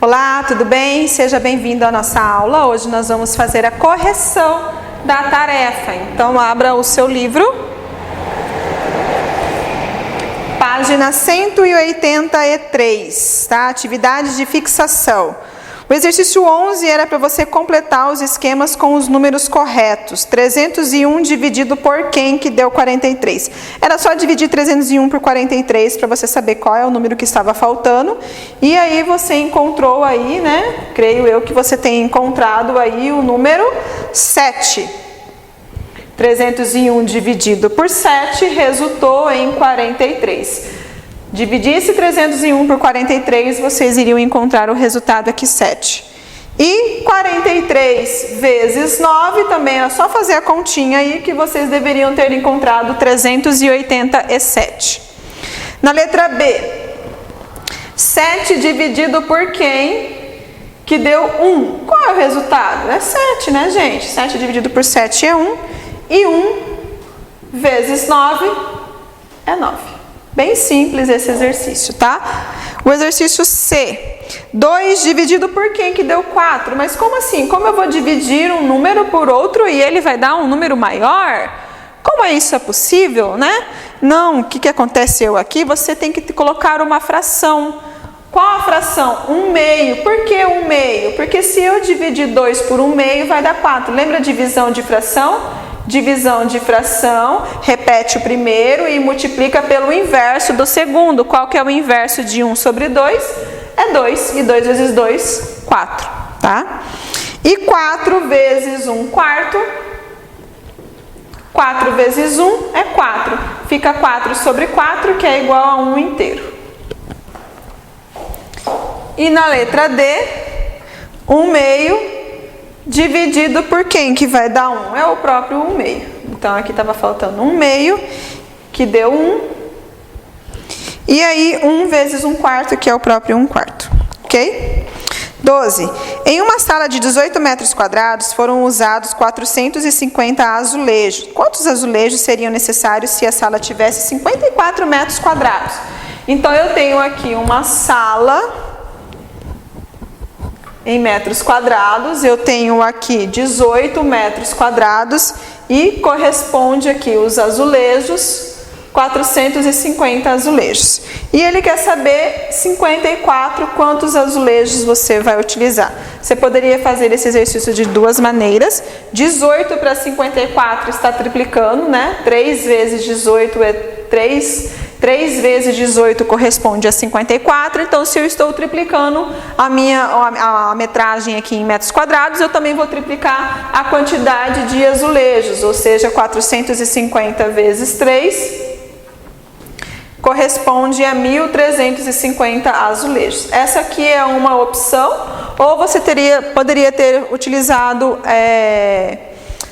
Olá, tudo bem? Seja bem-vindo à nossa aula. Hoje nós vamos fazer a correção da tarefa. Então, abra o seu livro. Página 183, tá? Atividade de fixação. O exercício 11 era para você completar os esquemas com os números corretos. 301 dividido por quem, que deu 43. Era só dividir 301 por 43 para você saber qual é o número que estava faltando. E aí você encontrou aí, né? Creio eu que você tem encontrado aí o número 7. 301 dividido por 7 resultou em 43. Dividisse 301 por 43, vocês iriam encontrar o resultado aqui, 7. E 43 vezes 9, também é só fazer a continha aí que vocês deveriam ter encontrado 387. Na letra B, 7 dividido por quem, que deu 1. Qual é o resultado? É 7, né, gente? 7 dividido por 7 é 1. E 1 vezes 9 é 9. Bem simples esse exercício, tá? O exercício C. 2 dividido por quem, que deu 4. Mas como assim? Como eu vou dividir um número por outro e ele vai dar um número maior? Como isso é possível, né? Não, o que aconteceu aqui? Você tem que colocar uma fração. Qual a fração? 1/2. Por que 1/2? Porque se eu dividir 2 por 1/2 vai dar 4. Lembra a divisão de fração? Divisão de fração, repete o primeiro e multiplica pelo inverso do segundo. Qual que é o inverso de 1 sobre 2? É 2. E 2 vezes 2, 4. Tá? E 4 vezes 1 quarto. 4 vezes 1 é 4. Fica 4 sobre 4, que é igual a 1 inteiro. E na letra D, 1/2 dividido por quem que vai dar 1? É o próprio 1/2. Então, aqui estava faltando 1/2, que deu 1. E aí, 1 vezes 1 quarto, que é o próprio 1 quarto. Ok? 12. Em uma sala de 18 metros quadrados, foram usados 450 azulejos. Quantos azulejos seriam necessários se a sala tivesse 54 metros quadrados? Então, eu tenho aqui uma sala em metros quadrados, eu tenho aqui 18 metros quadrados e corresponde aqui os azulejos, 450 azulejos. E ele quer saber 54, quantos azulejos você vai utilizar. Você poderia fazer esse exercício de duas maneiras. 18 para 54 está triplicando, né? 3 vezes 18 é 3. 3 vezes 18 corresponde a 54, então se eu estou triplicando a metragem aqui em metros quadrados, eu também vou triplicar a quantidade de azulejos, ou seja, 450 vezes 3 corresponde a 1.350 azulejos. Essa aqui é uma opção, ou você poderia ter utilizado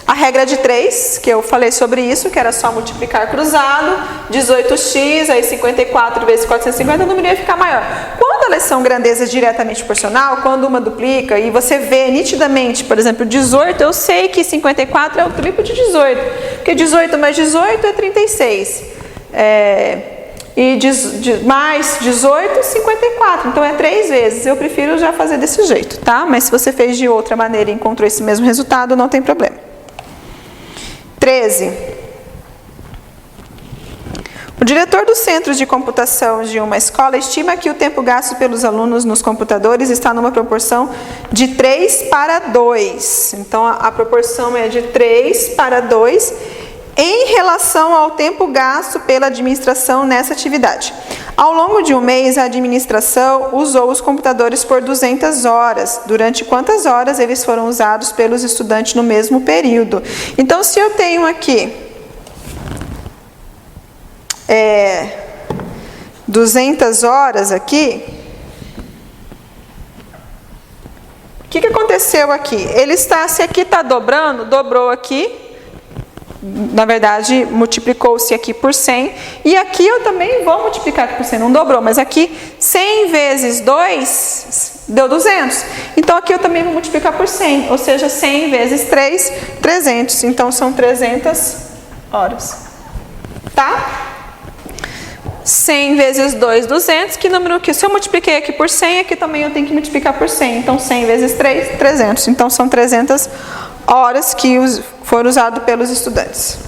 a regra de 3, que eu falei sobre isso, que era só multiplicar cruzado, 18x, aí 54 vezes 450, o número ia ficar maior. Quando elas são grandezas diretamente proporcional, quando uma duplica e você vê nitidamente, por exemplo, 18, eu sei que 54 é o triplo de 18, porque 18 mais 18 é 36. Mais 18, 54. Então, é 3 vezes. Eu prefiro já fazer desse jeito, tá? Mas se você fez de outra maneira e encontrou esse mesmo resultado, não tem problema. 13. O diretor do centro de computação de uma escola estima que o tempo gasto pelos alunos nos computadores está numa proporção de 3 para 2. Então, a proporção é de 3 para 2 em relação ao tempo gasto pela administração nessa atividade. Ao longo de um mês, a administração usou os computadores por 200 horas. Durante quantas horas eles foram usados pelos estudantes no mesmo período? Então, se eu tenho aqui 200 horas aqui, o que aconteceu aqui? Se aqui está dobrando, dobrou aqui. Na verdade, multiplicou-se aqui por 100. E aqui eu também vou multiplicar por 100. Não dobrou, mas aqui 100 vezes 2 deu 200. Então, aqui eu também vou multiplicar por 100. Ou seja, 100 vezes 3, 300. Então, são 300 horas. Tá? 100 vezes 2, 200. Que número que? Se eu multipliquei aqui por 100, aqui também eu tenho que multiplicar por 100. Então, 100 vezes 3, 300. Então, são 300 horas que foram usadas pelos estudantes.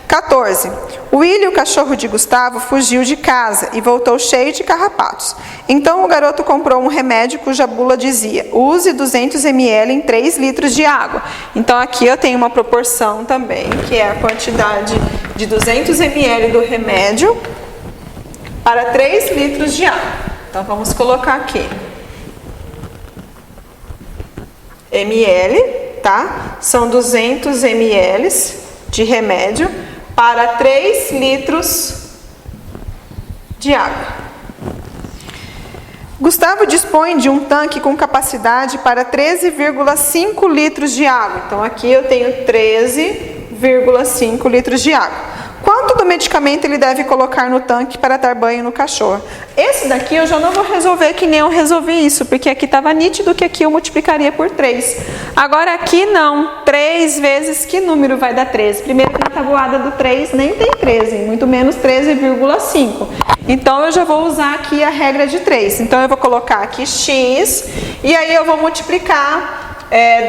14. Willy, o cachorro de Gustavo, fugiu de casa e voltou cheio de carrapatos. Então, o garoto comprou um remédio cuja bula dizia: use 200 ml em 3 litros de água. Então, aqui eu tenho uma proporção também, que é a quantidade de 200 ml do remédio para 3 litros de água. Então, vamos colocar aqui ml, tá? São 200 ml de remédio para 3 litros de água. Gustavo dispõe de um tanque com capacidade para 13,5 litros de água. Então, aqui eu tenho 13,5 litros de água. Quanto do medicamento ele deve colocar no tanque para dar banho no cachorro? Esse daqui eu já não vou resolver que nem eu resolvi isso, porque aqui estava nítido que aqui eu multiplicaria por 3. Agora aqui não. 3 vezes que número vai dar 13? Primeiro que na tabuada do 3 nem tem 13, muito menos 13,5. Então eu já vou usar aqui a regra de 3. Então eu vou colocar aqui x e aí eu vou multiplicar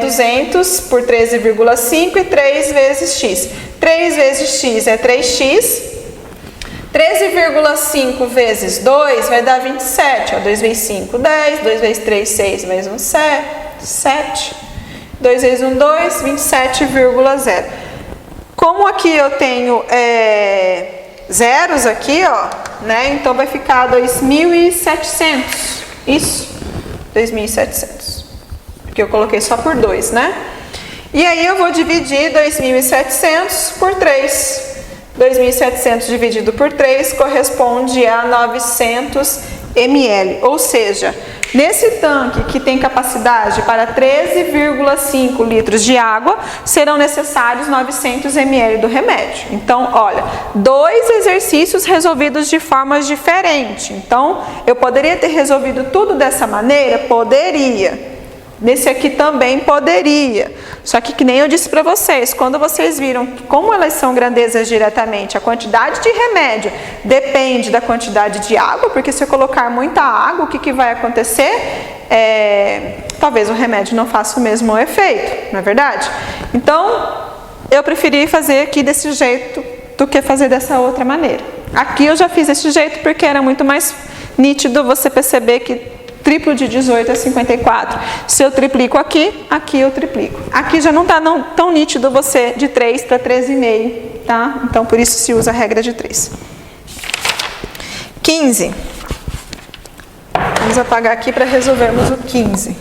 200 por 13,5 e 3 vezes x. 3 vezes x é 3x. 13,5 vezes 2 vai dar 27. Ó, 2 vezes 5, 10. 2 vezes 3, 6. Mais 1, 7. 2 vezes 1, 2. 27,0. Como aqui eu tenho zeros aqui, ó, né? Então vai ficar 2.700. Isso, 2.700. Porque eu coloquei só por 2, né? E aí eu vou dividir 2.700 por 3. 2.700 dividido por 3 corresponde a 900 ml. Ou seja, nesse tanque que tem capacidade para 13,5 litros de água, serão necessários 900 ml do remédio. Então, olha, 2 exercícios resolvidos de formas diferentes. Então, eu poderia ter resolvido tudo dessa maneira? Poderia. Nesse aqui também poderia, só que nem eu disse para vocês, quando vocês viram como elas são grandezas diretamente, a quantidade de remédio depende da quantidade de água, porque se eu colocar muita água, o que vai acontecer? Talvez o remédio não faça o mesmo efeito, não é verdade? Então, eu preferi fazer aqui desse jeito do que fazer dessa outra maneira. Aqui eu já fiz desse jeito porque era muito mais nítido você perceber que triplo de 18 é 54. Se eu triplico aqui, aqui eu triplico. Aqui já não está tão nítido você de 3 para 13,5, tá? Então, por isso se usa a regra de 3. 15. Vamos apagar aqui para resolvermos o 15.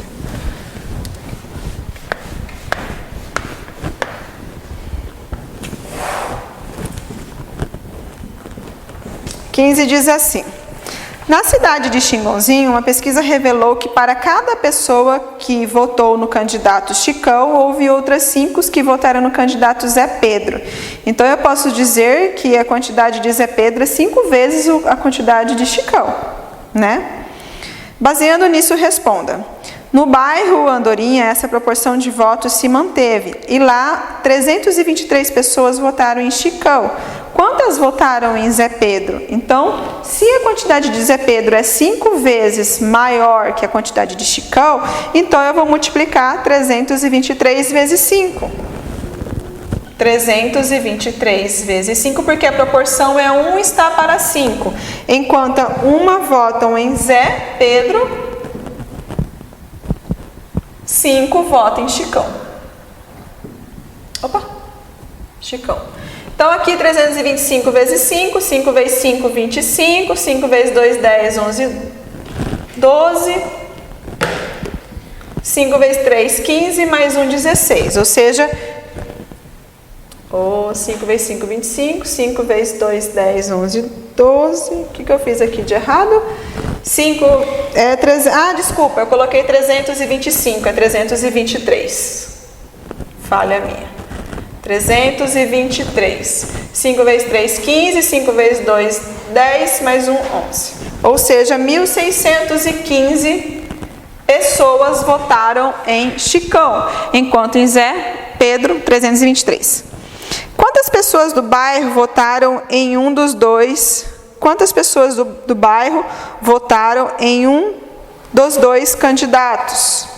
Diz assim: na cidade de Xingonzinho, uma pesquisa revelou que para cada pessoa que votou no candidato Chicão, houve outras 5 que votaram no candidato Zé Pedro. Então, eu posso dizer que a quantidade de Zé Pedro é 5 vezes a quantidade de Chicão, né? Baseando nisso, responda. No bairro Andorinha, essa proporção de votos se manteve e lá 323 pessoas votaram em Chicão. Quantas votaram em Zé Pedro? Então, se a quantidade de Zé Pedro é 5 vezes maior que a quantidade de Chicão, então eu vou multiplicar 323 vezes 5. 323 vezes 5, porque a proporção é 1 está para 5. Enquanto uma votam em Zé Pedro, 5 votam em Chicão. Opa! Chicão. Então, aqui 325 vezes 5, 5 vezes 5, 25, 5 vezes 2, 10, 11, 12, 5 vezes 3, 15, mais 1, 16. Ou seja, 5 vezes 5, 25, 5 vezes 2, 10, 11, 12. O que eu fiz aqui de errado? 5 é 3. Desculpa, eu coloquei 325, é 323. Falha minha. 323. 5 vezes 3, 15. 5 vezes 2, 10. Mais 1, 11. Ou seja, 1.615 pessoas votaram em Chicão, enquanto em Zé Pedro, 323. Quantas pessoas do bairro votaram em um dos dois? quantas pessoas do bairro votaram em um dos dois candidatos.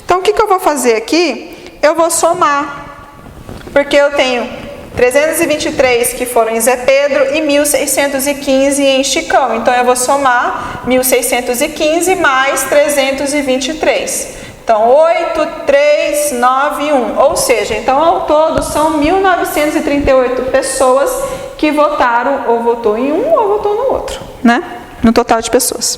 Então, o que eu vou fazer aqui? Eu vou somar, porque eu tenho 323 que foram em Zé Pedro e 1.615 em Chicão. Então, eu vou somar 1.615 mais 323. Então, 8, 3, 9, 1. Ou seja, então, ao todo, são 1.938 pessoas que votaram, ou votou em um, ou votou no outro, né? No total de pessoas.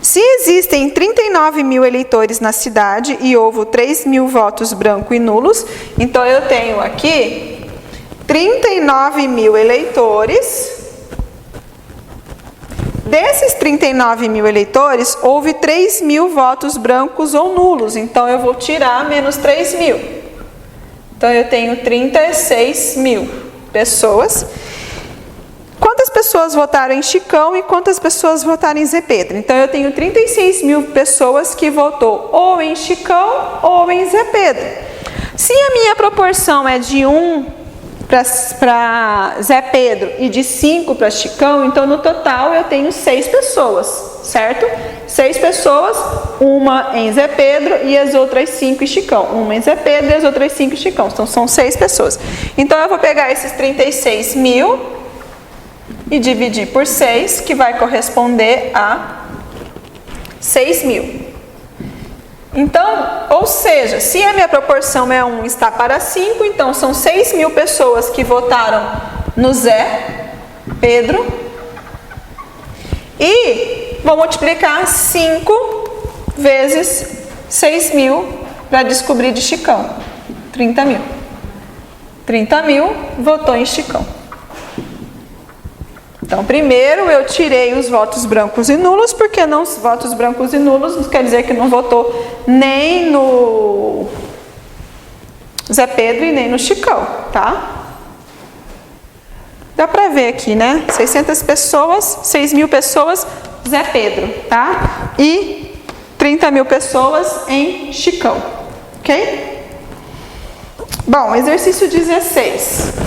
Se existem 39 mil eleitores na cidade e houve 3 mil votos brancos e nulos, então eu tenho aqui 39 mil eleitores. Desses 39 mil eleitores, houve 3 mil votos brancos ou nulos, então eu vou tirar menos 3 mil. Então eu tenho 36 mil pessoas. Quantas pessoas votaram em Chicão e quantas pessoas votaram em Zé Pedro? Então eu tenho 36 mil pessoas que votou ou em Chicão ou em Zé Pedro. Se a minha proporção é de 1 para Zé Pedro e de 5 para Chicão, então no total eu tenho 6 pessoas, certo? 6 pessoas, uma em Zé Pedro e as outras 5 em Chicão. Uma em Zé Pedro e as outras 5 em Chicão. Então são 6 pessoas. Então eu vou pegar esses 36 mil e dividir por 6, que vai corresponder a 6 mil. Então, ou seja, se a minha proporção é 1 está para 5, então são 6 mil pessoas que votaram no Zé Pedro. E vou multiplicar 5 vezes 6 mil para descobrir de Chicão. 30 mil. 30 mil votou em Chicão. Então, primeiro eu tirei os votos brancos e nulos, porque não, os votos brancos e nulos não quer dizer que não votou nem no Zé Pedro e nem no Chicão, tá? Dá pra ver aqui, né? 600 pessoas, 6 mil pessoas, Zé Pedro, tá? E 30 mil pessoas em Chicão, ok? Bom, exercício 16.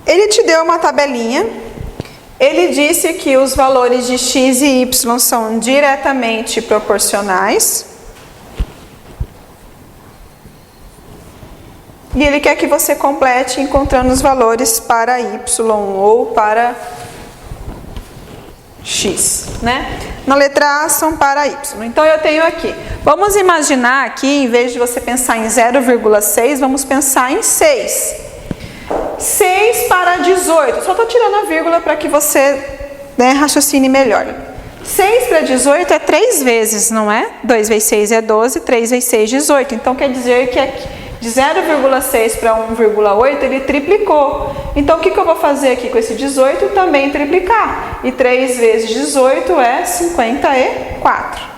Ele te deu uma tabelinha, ele disse que os valores de x e y são diretamente proporcionais. E ele quer que você complete encontrando os valores para y ou para x, né? Na letra A são para y. Então eu tenho aqui, vamos imaginar aqui, em vez de você pensar em 0,6, vamos pensar em 6. 6 para 18, só estou tirando a vírgula para que você raciocine melhor. 6 para 18 é 3 vezes, não é? 2 vezes 6 é 12, 3 vezes 6 é 18. Então quer dizer que aqui, de 0,6 para 1,8 ele triplicou. Então o que eu vou fazer aqui com esse 18? Também triplicar. E 3 vezes 18 é 54.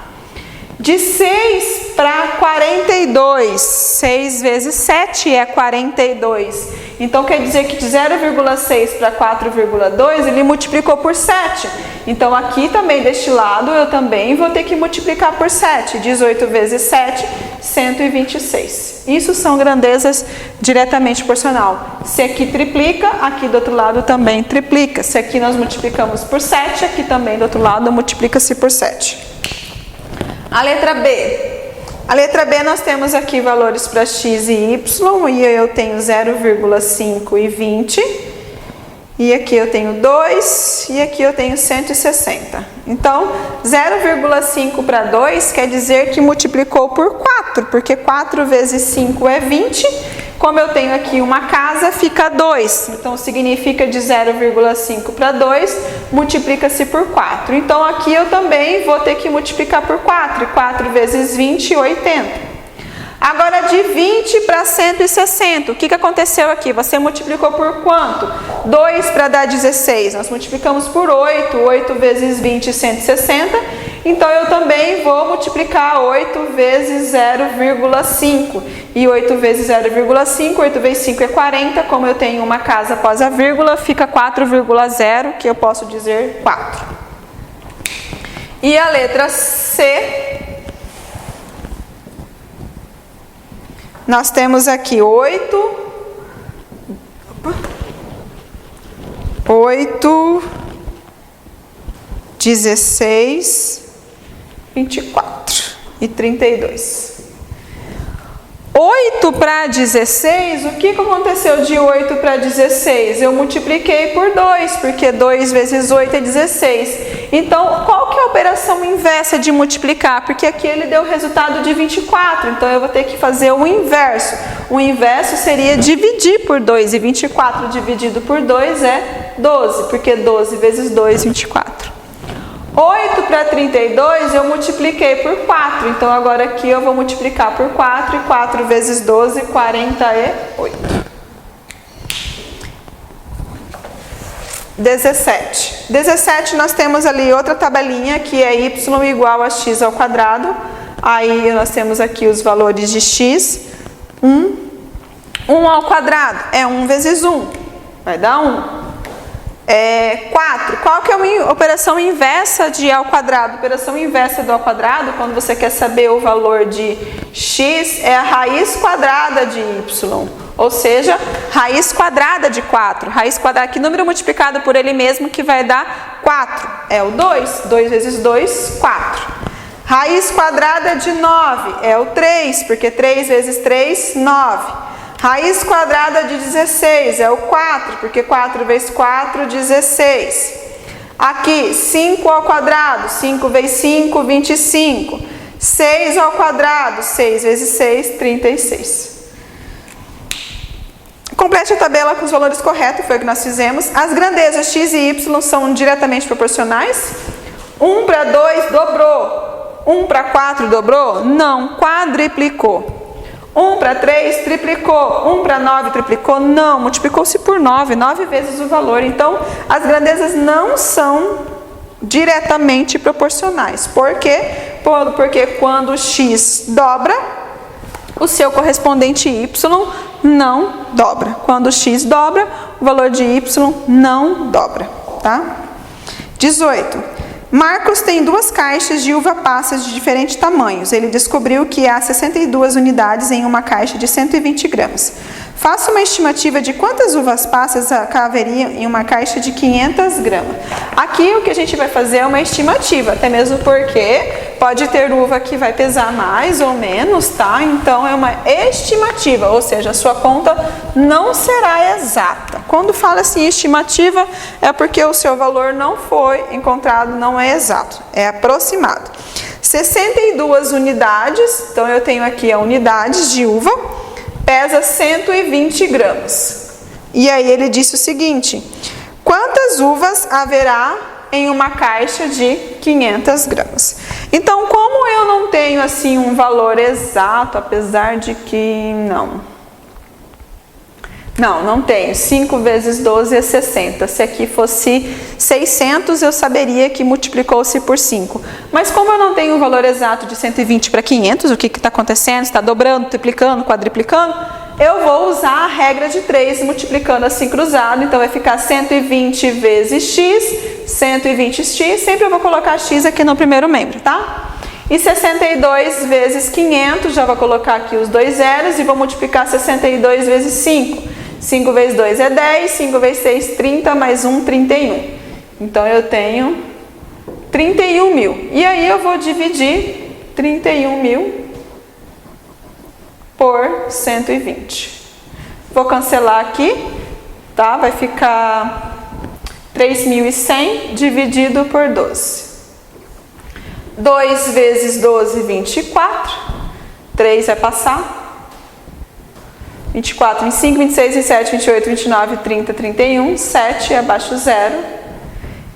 De 6 para 42, 6 vezes 7 é 42. Então, quer dizer que de 0,6 para 4,2, ele multiplicou por 7. Então, aqui também, deste lado, eu também vou ter que multiplicar por 7. 18 vezes 7, 126. Isso são grandezas diretamente proporcional. Se aqui triplica, aqui do outro lado também triplica. Se aqui nós multiplicamos por 7, aqui também do outro lado multiplica-se por 7. A letra B. A letra B nós temos aqui valores para x e y, e eu tenho 0,5 e 20, e aqui eu tenho 2, e aqui eu tenho 160. Então, 0,5 para 2 quer dizer que multiplicou por 4, porque 4 vezes 5 é 20, como eu tenho aqui uma casa, fica 2. Então, significa de 0,5 para 2, multiplica-se por 4. Então, aqui eu também vou ter que multiplicar por 4. 4 vezes 20, 80. Agora, de 20 para 160, o que aconteceu aqui? Você multiplicou por quanto? 2 para dar 16. Nós multiplicamos por 8. 8 vezes 20, 160. Então, eu também vou multiplicar 8 vezes 0,5. E 8 vezes 0,5, 8 vezes 5 é 40. Como eu tenho uma casa após a vírgula, fica 4,0, que eu posso dizer 4. E a letra C, nós temos aqui 8, 16, 24 e 32. 8 para 16, o que aconteceu de 8 para 16? Eu multipliquei por 2, porque 2 vezes 8 é 16. Então, qual que é a operação inversa de multiplicar? Porque aqui ele deu o resultado de 24, então eu vou ter que fazer o inverso. O inverso seria dividir por 2, e 24 dividido por 2 é 12, porque 12 vezes 2, 24. 8 para 32 eu multipliquei por 4, então agora aqui eu vou multiplicar por 4, e 4 vezes 12, 48. 17. 17 nós temos ali outra tabelinha que é y igual a x ao quadrado. Aí nós temos aqui os valores de x. 1 ao quadrado é 1 vezes 1, vai dar 1. 4. Qual que é a operação inversa de ao quadrado? A operação inversa do ao quadrado, quando você quer saber o valor de x, é a raiz quadrada de y. Ou seja, raiz quadrada de 4. Raiz quadrada, que número multiplicado por ele mesmo que vai dar 4? É o 2. 2 vezes 2, 4. Raiz quadrada de 9 é o 3, porque 3 vezes 3, 9. Raiz quadrada de 16 é o 4, porque 4 vezes 4, 16. Aqui, 5 ao quadrado, 5 vezes 5, 25. 6 ao quadrado, 6 vezes 6, 36. Complete a tabela com os valores corretos, foi o que nós fizemos. As grandezas x e y são diretamente proporcionais. 1 para 2 dobrou. 1 para 4 dobrou? Não, quadriplicou. 1 para 3 triplicou, 1 para 9 triplicou? Não, multiplicou-se por 9, 9 vezes o valor. Então, as grandezas não são diretamente proporcionais. Por quê? Porque quando x dobra, o seu correspondente y não dobra. Quando x dobra, o valor de y não dobra, tá? 18. Marcos tem 2 caixas de uva passas de diferentes tamanhos. Ele descobriu que há 62 unidades em uma caixa de 120 gramas. Faça uma estimativa de quantas uvas passas caberiam em uma caixa de 500 gramas. Aqui o que a gente vai fazer é uma estimativa, até mesmo porque pode ter uva que vai pesar mais ou menos, tá? Então é uma estimativa, ou seja, a sua conta não será exata. Quando fala assim estimativa, é porque o seu valor não foi encontrado, não é exato, é aproximado. 62 unidades, então eu tenho aqui a unidades de uva, pesa 120 gramas. E aí ele disse o seguinte: quantas uvas haverá em uma caixa de 500 gramas? Então, como eu não tenho assim um valor exato, apesar de que não tenho. 5 vezes 12 é 60. Se aqui fosse 600, eu saberia que multiplicou-se por 5. Mas como eu não tenho um valor exato de 120 para 500, o que está acontecendo? Está dobrando, triplicando, quadriplicando? Eu vou usar a regra de 3, multiplicando assim cruzado. Então, vai ficar 120 vezes x, 120x. Sempre eu vou colocar x aqui no primeiro membro, tá? E 62 vezes 500, já vou colocar aqui os 2 zeros e vou multiplicar 62 vezes 5. 5 vezes 2 é 10, 5 vezes 6, 30, mais 1, 31. Então, eu tenho 31 mil. E aí, eu vou dividir 31 mil por 120. Vou cancelar aqui, tá? Vai ficar 3.100 dividido por 12. 2 vezes 12, 24. 3 vai passar. 24, 25, 26, 27, 28, 29, 30, 31. 7 abaixo 0.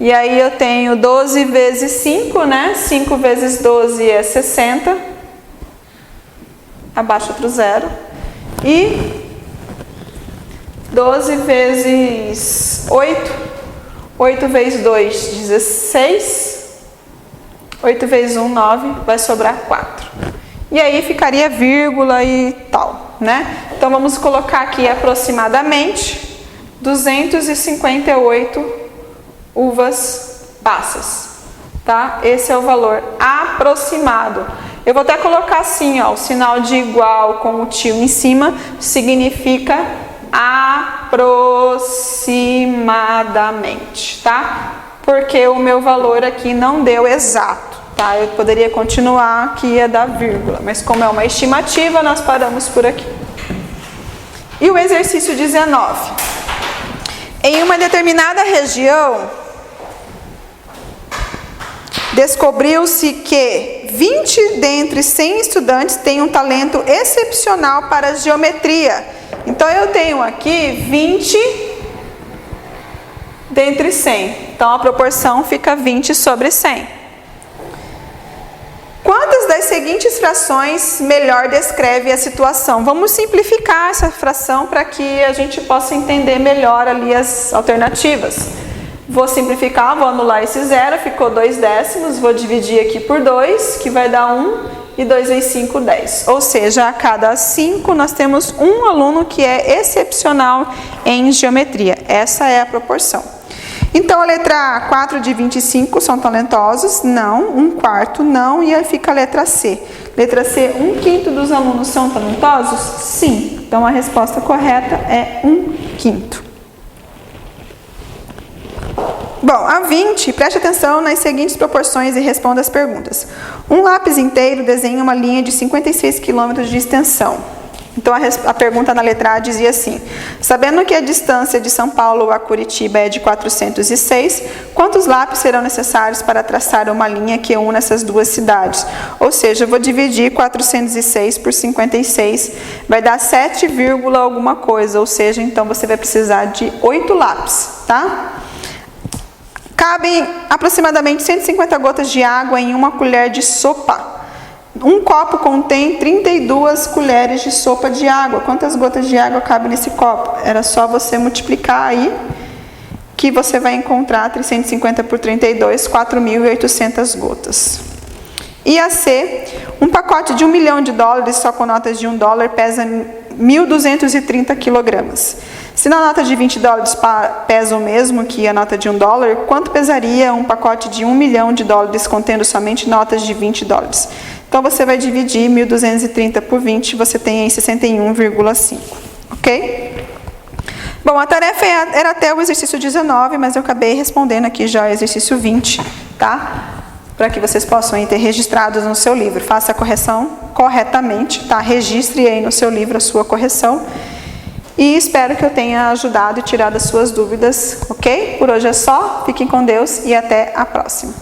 E aí eu tenho 12 vezes 5, né? 5 vezes 12 é 60. Abaixo outro 0. E 12 vezes 8. 8 vezes 2, 16. 8 vezes 1, 9, vai sobrar 4. E aí ficaria vírgula e tal, né? Então vamos colocar aqui aproximadamente 258 uvas passas, tá? Esse é o valor aproximado. Eu vou até colocar assim, ó, o sinal de igual com o tio em cima, significa aproximadamente, tá? Porque o meu valor aqui não deu exato, tá? Eu poderia continuar que ia dar vírgula, mas como é uma estimativa, nós paramos por aqui. E o exercício 19. Em uma determinada região, descobriu-se que 20 dentre 100 estudantes têm um talento excepcional para a geometria. Então, eu tenho aqui 20 dentre 100. Então, a proporção fica 20 sobre 100. Quantas das seguintes frações melhor descreve a situação? Vamos simplificar essa fração para que a gente possa entender melhor ali as alternativas. Vou simplificar, vou anular esse zero, ficou 2 décimos, vou dividir aqui por 2, que vai dar 1, e 2 vezes 5, 10. Ou seja, a cada 5 nós temos um aluno que é excepcional em geometria. Essa é a proporção. Então, a letra A, 4 de 25 são talentosos? Não. 1/4, não. E aí fica a letra C. Letra C, 1/5 dos alunos são talentosos? Sim. Então, a resposta correta é 1/5. Bom, a 20, preste atenção nas seguintes proporções e responda as perguntas. Um lápis inteiro desenha uma linha de 56 km de extensão. Então, a pergunta na letra A dizia assim: sabendo que a distância de São Paulo a Curitiba é de 406, quantos lápis serão necessários para traçar uma linha que una essas duas cidades? Ou seja, eu vou dividir 406 por 56, vai dar 7, alguma coisa, ou seja, então você vai precisar de 8 lápis, tá? Cabem aproximadamente 150 gotas de água em uma colher de sopa. Um copo contém 32 colheres de sopa de água. Quantas gotas de água cabem nesse copo? Era só você multiplicar aí, que você vai encontrar 150 por 32, 4.800 gotas. E a C, um pacote de $1 milhão só com notas de $1 pesa 1.230 quilogramas. Se na nota de $20 pesa o mesmo que a nota de $1, quanto pesaria um pacote de $1 milhão contendo somente notas de $20? Então, você vai dividir 1.230 por 20, você tem aí 61,5, ok? Bom, a tarefa era até o exercício 19, mas eu acabei respondendo aqui já o exercício 20, tá? Para que vocês possam ter registrados no seu livro. Faça a correção corretamente, tá? Registre aí no seu livro a sua correção. E espero que eu tenha ajudado e tirado as suas dúvidas, ok? Por hoje é só, fiquem com Deus e até a próxima.